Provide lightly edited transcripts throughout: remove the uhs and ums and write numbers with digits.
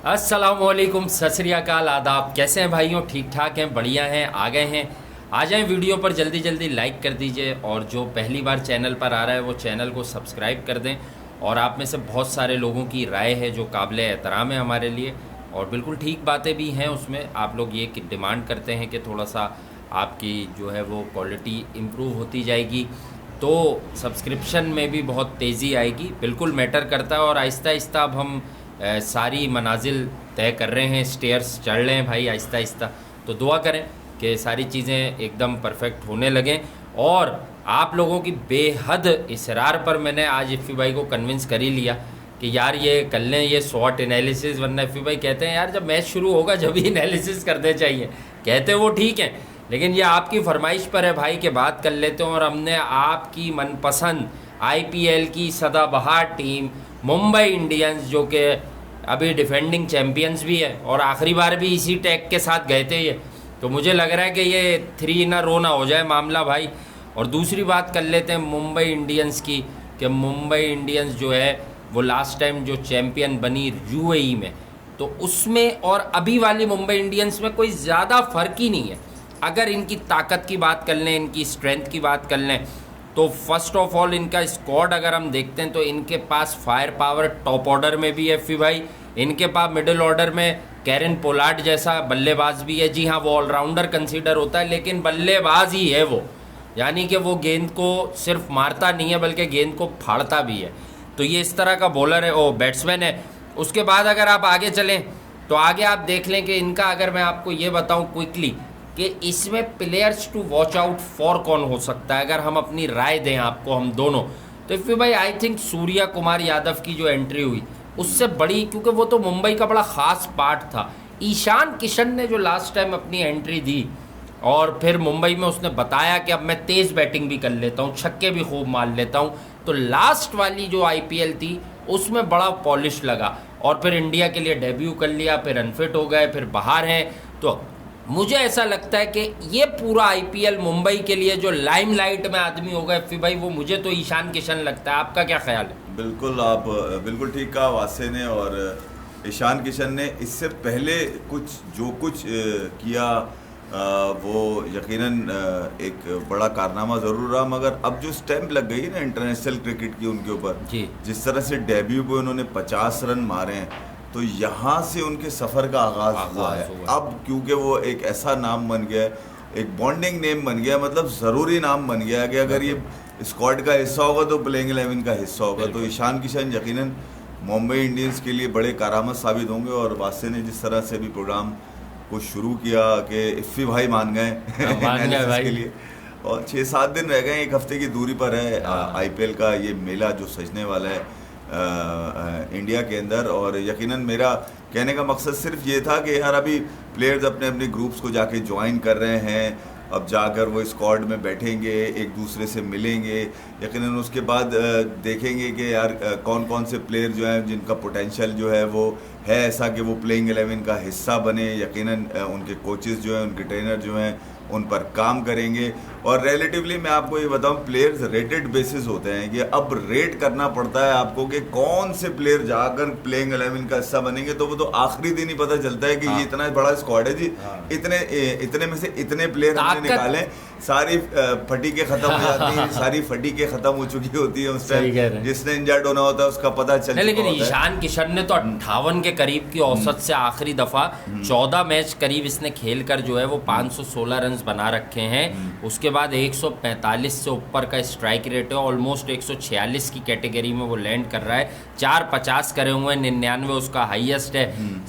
अस्सलामुअलैकुम, सत श्री अकाल, आदाब। कैसे हैं भाइयों? ठीक ठाक हैं, बढ़िया हैं, आ गए हैं। आ जाएं वीडियो पर, जल्दी जल्दी लाइक कर दीजिए और जो पहली बार चैनल पर आ रहा है वो चैनल को सब्सक्राइब कर दें। और आप में से बहुत सारे लोगों की राय है जो काबिल एहतराम है हमारे लिए, और बिल्कुल ठीक बातें भी हैं उसमें। आप लोग ये डिमांड करते हैं कि थोड़ा सा आपकी जो है वो क्वालिटी इम्प्रूव होती जाएगी, तो सब्सक्रिप्शन में भी बहुत तेज़ी आएगी। बिल्कुल मैटर करता है। और आहिस्ता आहिस्ता अब हम सारी मनाजिल तय कर रहे हैं, स्टेयर्स चढ़ रहे हैं भाई आहिस्ता आहिस्ता। तो दुआ करें कि सारी चीज़ें एकदम परफेक्ट होने लगें। और आप लोगों की बेहद इसरार पर मैंने आज इफ़ी भाई को कन्विंस कर ही लिया कि यार ये कर लें ये स्वॉट एनालिसिस। वरना इफ़ी भाई कहते हैं यार जब मैच शुरू होगा जब ही एनालिसिस करने चाहिए। कहते वो ठीक है, लेकिन ये आपकी फरमाइश पर है भाई कि बात कर लेते हैं। और हमने आपकी मनपसंद IPL की सदाबहार टीम मुंबई इंडियंस, जो कि अभी डिफेंडिंग चैम्पियंस भी है और आखिरी बार भी इसी टैग के साथ गए थे ये, तो मुझे लग रहा है कि ये 3 ना रो ना हो जाए मामला भाई। और दूसरी बात कर लेते हैं मुंबई इंडियंस की, कि मुंबई इंडियंस जो है वो लास्ट टाइम जो चैम्पियन बनी UAE में, तो उसमें और अभी वाली मुंबई इंडियंस में कोई ज़्यादा फ़र्क ही नहीं है। अगर इनकी ताकत की बात कर लें, इनकी स्ट्रेंथ की बात कर लें, तो फर्स्ट ऑफ ऑल इनका स्क्वाड अगर हम देखते हैं तो इनके पास फायर पावर टॉप ऑर्डर में भी है फी भाई। इनके पास मिडिल ऑर्डर में कैरन पोलार्ड जैसा बल्लेबाज भी है। जी हाँ, वो ऑलराउंडर कंसीडर होता है लेकिन बल्लेबाज ही है वो, यानी कि वो गेंद को सिर्फ मारता नहीं है बल्कि गेंद को फाड़ता भी है। तो ये इस तरह का बॉलर है, ओ बैट्समैन है। उसके बाद अगर आप आगे चलें तो आगे आप देख लें कि इनका, अगर मैं आपको ये बताऊँ क्विकली कि इसमें players to watch out for कौन हो सकता है, अगर हम अपनी राय दें आपको हम दोनों, तो फिर भाई आई थिंक सूर्या कुमार यादव की जो एंट्री हुई उससे बड़ी, क्योंकि वो तो मुंबई का बड़ा ख़ास पार्ट था। ईशान किशन ने जो लास्ट टाइम अपनी एंट्री दी और फिर मुंबई में उसने बताया कि अब मैं तेज़ बैटिंग भी कर लेता हूँ, छक्के भी खूब मार लेता हूँ, तो लास्ट वाली जो IPL थी उसमें बड़ा पॉलिश लगा। और फिर इंडिया के लिए डेब्यू कर लिया, फिर अनफिट हो गए, फिर बाहर हैं। तो मुझे ऐसा लगता है कि ये पूरा IPL मुंबई के लिए जो लाइमलाइट में आदमी होगा फिर भाई वो मुझे तो ईशान किशन लगता है। आपका क्या ख्याल है? बिल्कुल, आप बिल्कुल ठीक कहा वासे ने। और ईशान किशन ने इससे पहले जो कुछ किया वो यकीनन एक बड़ा कारनामा ज़रूर रहा, मगर अब जो स्टैंप लग गई ना इंटरनेशनल क्रिकेट की उनके ऊपर, जिस तरह से डेब्यू पे उन्होंने 50 रन मारे हैं, तो यहाँ से उनके सफ़र का आगाज़ हुआ है। अब क्योंकि वो एक ऐसा नाम बन गया है, एक बॉन्डिंग नेम बन गया, मतलब ज़रूरी नाम बन गया है कि अगर ये स्क्वाड का हिस्सा होगा तो प्लेइंग 11 का हिस्सा होगा। तो ईशान किशन यकीनन मुंबई इंडियंस के लिए बड़े करामत साबित होंगे। और वासे ने जिस तरह से भी प्रोग्राम को शुरू किया कि इफ़ी भाई मान गए के लिए, और 6-7 दिन रह गए, 1 हफ्ते की दूरी पर है IPL का ये मेला जो सजने वाला है इंडिया के अंदर। और यकीनन मेरा कहने का मकसद सिर्फ ये था कि यार अभी प्लेयर्स अपने अपने ग्रुप्स को जाके ज्वाइन कर रहे हैं, अब जाकर वो स्क्वाड में बैठेंगे, एक दूसरे से मिलेंगे, यकीनन उसके बाद देखेंगे कि यार कौन कौन से प्लेयर जो हैं जिनका पोटेंशियल जो है वो है ऐसा कि वो प्लेइंग 11 का हिस्सा बने। यकीनन उनके कोचेस जो हैं, उनके ट्रेनर जो हैं, उन पर काम करेंगे। और रिलेटिवली मैं आपको ये बताऊं, प्लेयर्स रेटेड बेसिस होते हैं कि अब रेट करना पड़ता है आपको कि कौन से प्लेयर जाकर प्लेइंग 11 का हिस्सा बनेंगे, तो वो तो आखिरी दिन ही पता चलता है कि ये इतना बड़ा स्क्वाड है जी, इतने में से इतने प्लेयर हमने निकाले, सारी फटीके खत्म हो जाती हैं, सारी फटीके खत्म हो चुकी होती है उस टाइम, जिसने इंजर्ड होना होता है उसका पता चल। लेकिन ईशान किशन ने तो 58 के करीब की औसत से आखिरी दफा 14 मैच करीब इसने खेल कर जो है वो 516 रन बना रखे हैं। उसके बाद 145 से ऊपर का स्ट्राइक रेट है, ऑलमोस्ट 146 की कैटेगरी में वो लैंड कर रहा है। 450 करे हुए हैं, 99 उसका हाईएस्ट है।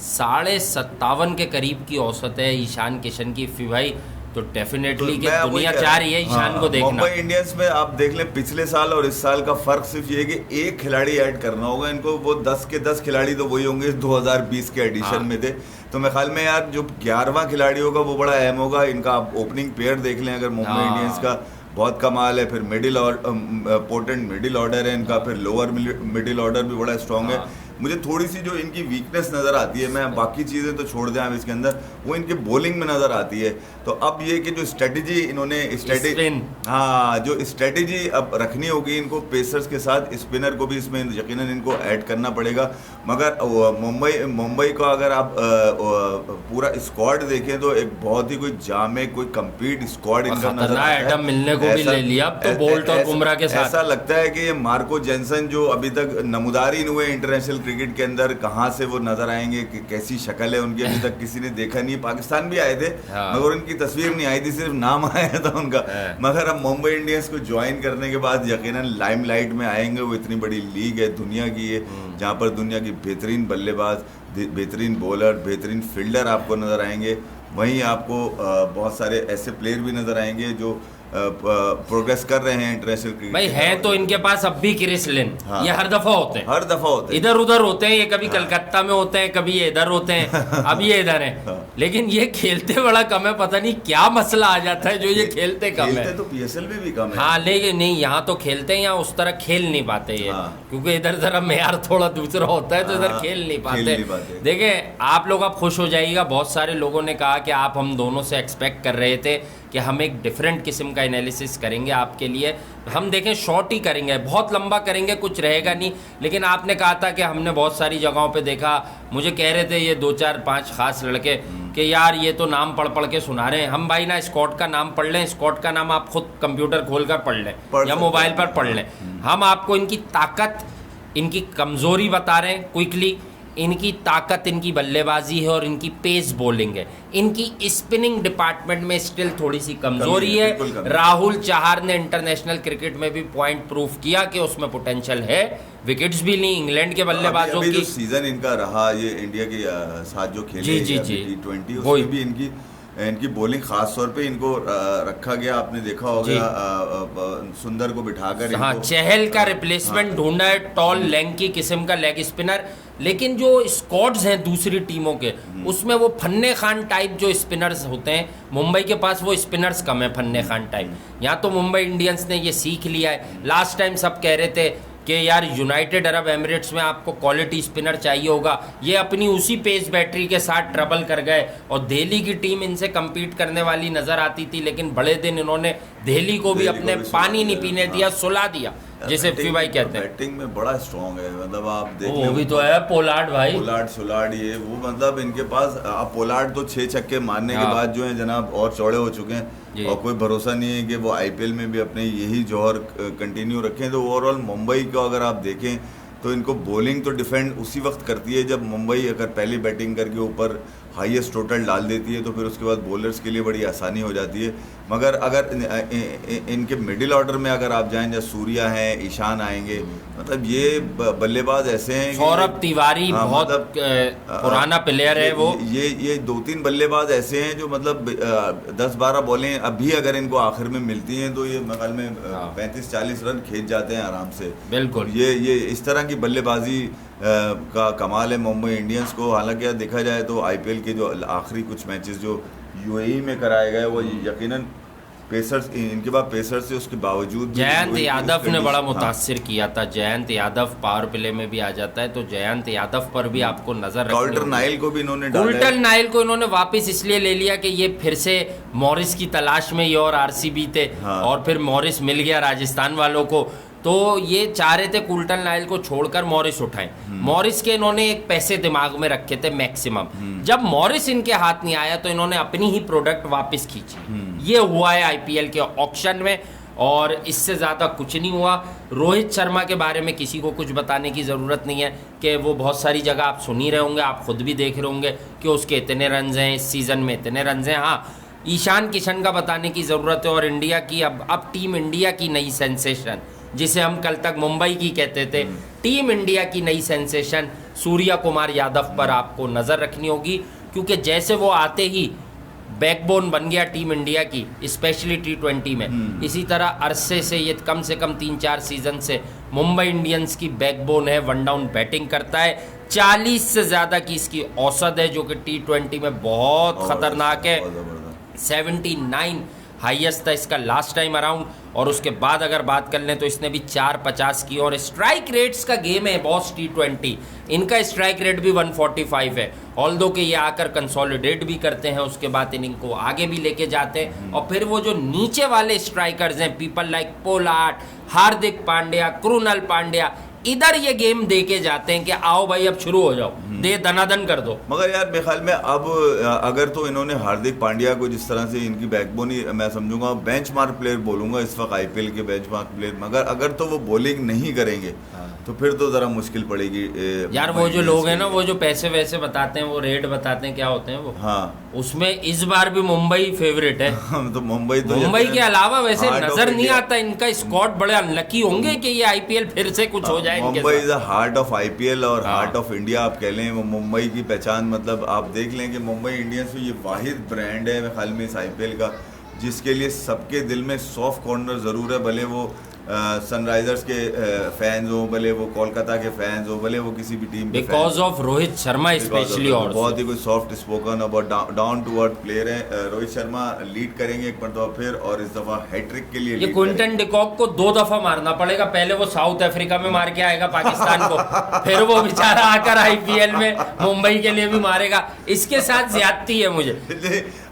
57.5 के करीब की औसत है ईशान किशन की फी भाई। तो डेफिनेटली कि दुनिया चाह रही है ईशान को देखना। मुंबई इंडियंस में आप देख लें पिछले साल और इस साल का फर्क सिर्फ ये है कि एक खिलाड़ी ऐड करना होगा इनको, वो 10 के 10 खिलाड़ी तो वही होंगे 2020 के एडिशन में थे। तो मैं ख्याल में यार जो 11वां खिलाड़ी होगा वो बड़ा अहम होगा। इनका आप ओपनिंग पेयर देख लें, अगर मुंबई इंडियंस का बहुत कमाल है, फिर मिडिल और पोटेंट मिडिल ऑर्डर है इनका, फिर लोअर मिडिल ऑर्डर भी बड़ा स्ट्रॉन्ग है। मुझे थोड़ी सी जो इनकी वीकनेस नज़र आती है, मैं बाकी चीज़ें तो छोड़ दें आप इसके अंदर, वो इनके बॉलिंग में नज़र आती है। तो अब ये कि जो स्ट्रेटजी इन्होंने हाँ जो स्ट्रेटजी अब रखनी होगी इनको पेसर्स के साथ, स्पिनर को भी इसमें यकीनन इनको ऐड करना पड़ेगा। मगर मुंबई को अगर आप पूरा स्क्वाड देखें तो एक बहुत ही कोई जामे कोई कंप्लीट स्क्वाड इनका नजर आता है। मिलने को भी ले लिया अब तो बोल्ट और बुमराह के साथ। ऐसा लगता है कि ये मार्को जेनसन जो अभी तक नमूदार ही नहीं हुए इंटरनेशनल क्रिकेट के अंदर, कहाँ से वो नजर आएंगे, कैसी शक्ल है उनकी अभी तक किसी ने देखा नहीं। पाकिस्तान भी आए थे मगर उनकी तस्वीर नहीं आई थी, सिर्फ नाम आया था उनका। मगर अब मुंबई इंडियंस को ज्वाइन करने के बाद यकीनन लाइमलाइट में आएंगे। वो इतनी बड़ी लीग है दुनिया की है जहाँ पर दुनिया की बेहतरीन बल्लेबाज, बेहतरीन बॉलर, बेहतरीन फील्डर आपको नजर आएंगे। वहीं आपको बहुत सारे ऐसे प्लेयर भी नजर आएंगे जो प्रोग्रेस कर रहे हैं इंटरनेशनल क्रिकेट भाई हैं तो इनके पास अब भी क्रिस लिन। हाँ। ये हर दफा होते हैं, इधर उधर होते हैं। ये कभी कलकत्ता में होते हैं, कभी ये इधर होते हैं, अब ये इधर है। हाँ। लेकिन ये खेलते बड़ा कम है, पता नहीं क्या मसला आ जाता है जो ये खेलते कम है। तो पीएसएल में भी कम है। हाँ लेकिन नहीं, यहाँ तो खेलते हैं, यहाँ उस तरह खेल नहीं पाते ये। हाँ। क्योंकि इधर जरा मेयार थोड़ा दूसरा होता है तो इधर खेल नहीं पाते। देखिए आप लोग अब खुश हो जाइएगा, बहुत सारे लोगों ने कहा कि आप हम दोनों से एक्सपेक्ट कर रहे थे कि हम एक डिफरेंट किस्म का एनालिसिस करेंगे आपके लिए। हम देखें शॉर्ट ही करेंगे, बहुत लंबा करेंगे कुछ रहेगा नहीं। लेकिन आपने कहा था कि हमने बहुत सारी जगहों पे देखा, मुझे कह रहे थे ये 2 4 5 खास लड़के कि यार ये तो नाम पढ़ पढ़ के सुना रहे हैं। हम भाई ना स्कॉट का नाम पढ़ लें, स्कॉट का नाम आप खुद कंप्यूटर खोल कर पढ़ लें या मोबाइल पर पढ़ लें। हम आपको इनकी ताकत, इनकी कमज़ोरी बता रहे हैं क्विकली। इनकी ताकत इनकी बल्लेबाजी है और इनकी पेस बॉलिंग है। इनकी स्पिनिंग डिपार्टमेंट में स्टिल थोड़ी सी कमजोरी है। राहुल चहार ने इंटरनेशनल क्रिकेट में भी पॉइंट प्रूफ किया कि उसमें पोटेंशियल है। विकेट्स भी ली इंग्लैंड के बल्लेबाजों की। सीजन इनका रहा ये इंडिया के साथ जो खेले T20 उसमें भी इनकी बॉलिंग खास तौर पे इनको रखा गया। आपने देखा होगा सुंदर को बिठाकर। हाँ, चहल का रिप्लेसमेंट ढूंढा है, टॉल लैंकी किस्म का लेग स्पिनर। लेकिन जो स्क्वाड्स हैं दूसरी टीमों के, उसमें वो फन्ने खान टाइप जो स्पिनर्स होते हैं, मुंबई के पास वो स्पिनर्स कम है फन्ने खान टाइप। यहाँ तो मुंबई इंडियंस ने ये सीख लिया है। लास्ट टाइम सब कह रहे थे कि यार यूनाइटेड अरब एमिरेट्स में आपको क्वालिटी स्पिनर चाहिए होगा। ये अपनी उसी पेस बैटरी के साथ ट्रबल कर गए और दिल्ली की टीम इनसे कम्पीट करने वाली नजर आती थी। लेकिन बड़े दिन इन्होंने दिल्ली को भी अपने पानी नहीं पीने दिया, सुला दिया, जिसे एफपी भाई कहते हैं। बैटिंग में बड़ा स्ट्रॉन्ग है, मतलब आप देख वो भी तो है पोलार्ड भाई, पोलार्ड ये वो मतलब इनके पास। अब पोलार्ड तो 6 छक्के मारने के बाद जो है जनाब और चौड़े हो चुके हैं और कोई भरोसा नहीं है कि वो आईपीएल में भी अपने यही जौहर कंटिन्यू रखें। तो ओवरऑल मुंबई को अगर आप देखें तो इनको बॉलिंग तो डिफेंड उसी वक्त करती है जब मुंबई अगर पहली बैटिंग करके ऊपर हाईएस्ट टोटल डाल देती है, तो फिर उसके बाद बॉलर्स के लिए बड़ी आसानी हो जाती है। मगर अगर इनके मिडिल ऑर्डर में अगर आप जाएं, जैसे सूर्या हैं, ईशान आएंगे, मतलब ये बल्लेबाज ऐसे हैं। सौरभ तिवारी बहुत पुराना प्लेयर है वो। ये 2-3 बल्लेबाज ऐसे हैं जो मतलब 10-12 बॉलें अभी अगर इनको आखिर में मिलती हैं तो ये मगल में 35-40 रन खींच जाते हैं आराम से। बिल्कुल ये इस तरह की बल्लेबाजी का कमाल है मुंबई इंडियंस को। हालांकि देखा जाए तो आईपीएल के जो आखिरी कुछ मैचेस जो यूएई में कराए गए वो यकीनन पेसर्स, इनके पास पेसर्स से उसके बावजूद जयंत यादव ने बड़ा मुतासिर किया था। जयंत यादव पावर प्ले में भी आ जाता है, तो जयंत यादव पर भी आपको नजर रखनी। कोल्टर नाइल को भी इन्होंने डाला। कोल्टर नाइल को इन्होंने वापस इसलिए ले लिया कि ये फिर से मॉरिस की तलाश में ये और आरसीबी थे। हाँ। और फिर मॉरिस मिल गया राजस्थान वालों को, तो ये चाह रहे थे कुल्टन नाइल को छोड़कर मॉरिस उठाएं। मॉरिस के इन्होंने एक पैसे दिमाग में रखे थे मैक्सिमम। जब मॉरिस इनके हाथ नहीं आया तो इन्होंने अपनी ही प्रोडक्ट वापस खींची। ये हुआ है आईपीएल के ऑक्शन में और इससे ज़्यादा कुछ नहीं हुआ। रोहित शर्मा के बारे में किसी को कुछ बताने की ज़रूरत नहीं है कि वो बहुत सारी जगह आप सुन ही रहे होंगे, आप खुद भी देख रहे होंगे कि उसके इतने रन्स हैं, इस सीज़न में इतने रन्स हैं। हाँ, ईशान किशन का बताने की ज़रूरत है। और इंडिया की अब टीम इंडिया की नई सेंसेशन, जिसे हम कल तक मुंबई की कहते थे, टीम इंडिया की नई सेंसेशन सूर्या कुमार यादव पर आपको नज़र रखनी होगी। क्योंकि जैसे वो आते ही बैकबोन बन गया टीम इंडिया की, स्पेशली T20 में, इसी तरह अरसे से ये कम से कम 3-4 सीजन से मुंबई इंडियंस की बैकबोन है। वन डाउन बैटिंग करता है, 40 से ज़्यादा की इसकी औसत है, जो कि T20 में बहुत ख़तरनाक है। 79 हाईएस्ट था इसका लास्ट टाइम अराउंड। और उसके बाद अगर बात कर लें तो इसने भी 450 की। और स्ट्राइक रेट्स का गेम है बॉस T20, इनका स्ट्राइक रेट भी 145 है। ऑल्दो के ये आकर कंसोलिडेट भी करते हैं, उसके बाद इनिंग को आगे भी लेके जाते हैं। और फिर वो जो नीचे वाले स्ट्राइकर्स हैं, people like Pollard, Hardik Pandya, Krunal Pandya, इधर ये गेम दे के जाते हैं कि आओ भाई अब शुरू हो जाओ, दे दनादन कर दो। मगर यार मेरे ख्याल में अब अगर तो इन्होंने हार्दिक पांड्या को जिस तरह से इनकी बैकबोन ही मैं समझूंगा बेंचमार्क प्लेयर बोलूंगा इस वक्त आईपीएल के बेंचमार्क प्लेयर, मगर अगर तो वो बॉलिंग नहीं करेंगे तो फिर तो जरा मुश्किल पड़ेगी। यार वो जो लोग हैं ना, वो जो पैसे वैसे बताते हैं, वो रेट बताते हैं, क्या होते हैं वो, हाँ उसमें इस बार भी मुंबई फेवरेट है। तो मुंबई के अलावा वैसे नजर नहीं आता इनका स्क्वाड, बड़े अनलकी होंगे कि ये आईपीएल फिर से कुछ हो जाए। Mumbai is the heart of IPL और हार्ट ऑफ इंडिया आप कह लें। वो मुंबई की पहचान, मतलब आप देख लें कि मुंबई इंडियंस ये वाहिद ब्रांड है मेरे ख्याल में इस आईपीएल का, जिसके लिए सबके दिल में सॉफ्ट कॉर्नर ज़रूर है, भले वो सनराइजर्स के फैंस हो, भले वो कोलकाता के फैंस हो, भले वो किसी भी टीम के because of Rohit Sharma specially. और बहुत ही कोई सॉफ्ट स्पोकन और डाउन टू अर्थ प्लेयर है। रोहित शर्मा लीड करेंगे एक मरतबा फिर, और इस दफा हैट्रिक के लिए ये क्विंटन डिकॉक को 2 दफा मारना पड़ेगा। पहले वो साउथ अफ्रीका में मार के आएगा पाकिस्तान को, फिर वो बेचारा आकर आईपीएल में मुंबई के लिए भी मारेगा। इसके साथ ज्यादती है मुझे,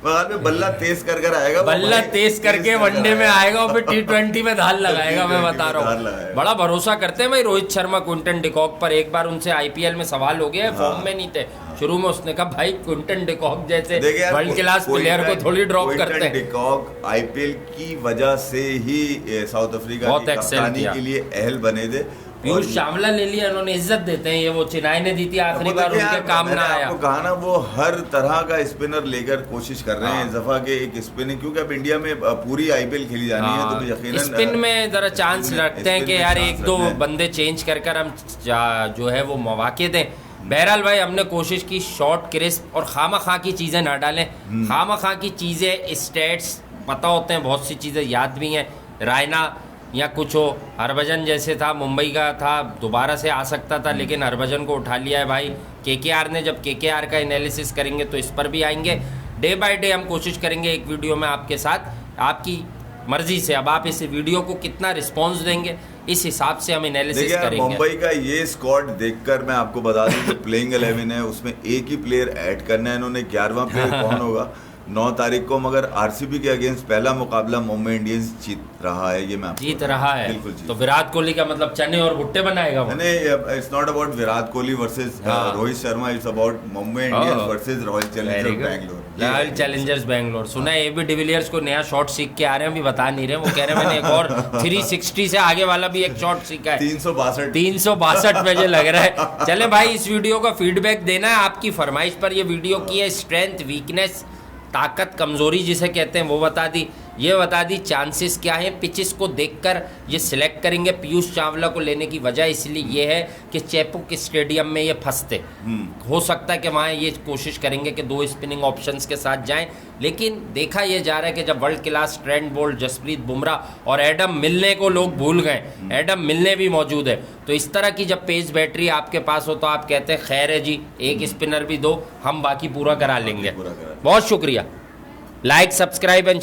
बल्ला तेज कर आएगा, बल्ला तेज करके वनडे में आएगा और फिर T20 में धाल लगाएगा। मैं बता रहा हूँ, बड़ा भरोसा करते हैं भाई रोहित शर्मा क्विंटन डिकॉक पर। एक बार उनसे आईपीएल में सवाल हो गया, फॉर्म में नहीं थे शुरू में, उसने कहा भाई क्विंटन डिकॉक जैसे वर्ल्ड क्लास प्लेयर को थोड़ी ड्रॉप करते हैं। डिकॉक आईपीएल की वजह से ही साउथ अफ्रीका की कप्तानी के लिए अहल बने थे। पीयूष चावला ले लिया इन्होंने, इज्जत देते हैं। ये वो चेन्नई ने दी थी आखिरी बार, उनके काम ना आया। आपको कहा ना, वो हर तरह का स्पिनर लेकर कोशिश कर रहे हैं इस दफा के एक स्पिनिंग, क्योंकि अब इंडिया में पूरी आईपीएल खेली जानी है तो यकीनन स्पिन में जरा चांस रखते हैं कि यार एक दो बंदे चेंज कर हम जो है वो मौके दें। बहरहाल भाई हमने कोशिश की शॉर्ट क्रिस्प और खामा खा की चीज़ें ना डालें। खामा खा की चीज़ें स्टेट्स पता होते हैं, बहुत सी चीज़ें याद भी हैं, रायना या कुछ हो। हरभजन जैसे था, मुंबई का था, दोबारा से आ सकता था लेकिन हरभजन को उठा लिया है भाई केकेआर ने। जब केकेआर का एनालिसिस करेंगे तो इस पर भी आएंगे। डे बाय डे हम कोशिश करेंगे एक वीडियो में आपके साथ, आपकी मर्जी से अब आप इस वीडियो को कितना रिस्पॉन्स देंगे इस हिसाब से हम एनालिसिस करेंगे। मुंबई का ये स्क्वाड देखकर मैं आपको बता दूं कि प्लेइंग 11 है, उसमें एक ही प्लेयर ऐड करना है इन्होंने। 11वां प्लेयर कौन होगा 9 तारीख को, मगर आरसीबी के अगेंस्ट पहला मुकाबला मुंबई इंडियंस जीत रहा है। ये मैं जीत रहा है बिल्कुल तो विराट कोहली का मतलब चने और भुट्टे बनाएगा। नहीं, it's not about Virat Kohli versus Rohit Sharma, it's about Mumbai Indians versus royal Challengers Bangalore. Royal Challengers Bangalore. सुना है एबी डिविलियर्स को नया शॉट सीख के आ रहे हैं, अभी बता नहीं रहे। वो कह रहे हैं मैंने एक और 360 से आगे वाला भी एक शॉट सीखा है। 362 मुझे लग रहा है। चले भाई, इस वीडियो का फीडबैक देना है आपकी फरमाइश पर। ये वीडियो की है स्ट्रेंथ, वीकनेस, ताकत, कमजोरी जिसे कहते हैं वो बता दी। ये बता दी चांसेस क्या है, पिचेस को देखकर ये सिलेक्ट करेंगे। पीयूष चावला को लेने की वजह इसलिए ये है कि चेपॉक स्टेडियम में ये फंसते, हो सकता है कि वहाँ ये कोशिश करेंगे कि 2 स्पिनिंग ऑप्शंस के साथ जाएं, लेकिन देखा ये जा रहा है कि जब world class Trent Boult, Jasprit Bumrah और एडम मिलने को लोग भूल गए, एडम मिलने भी मौजूद है, तो इस तरह की जब पेस बैटरी आपके पास हो तो आप कहते हैं खैर है जी, एक स्पिनर भी दो, हम बाकी पूरा करा लेंगे। बहुत शुक्रिया। Like, subscribe and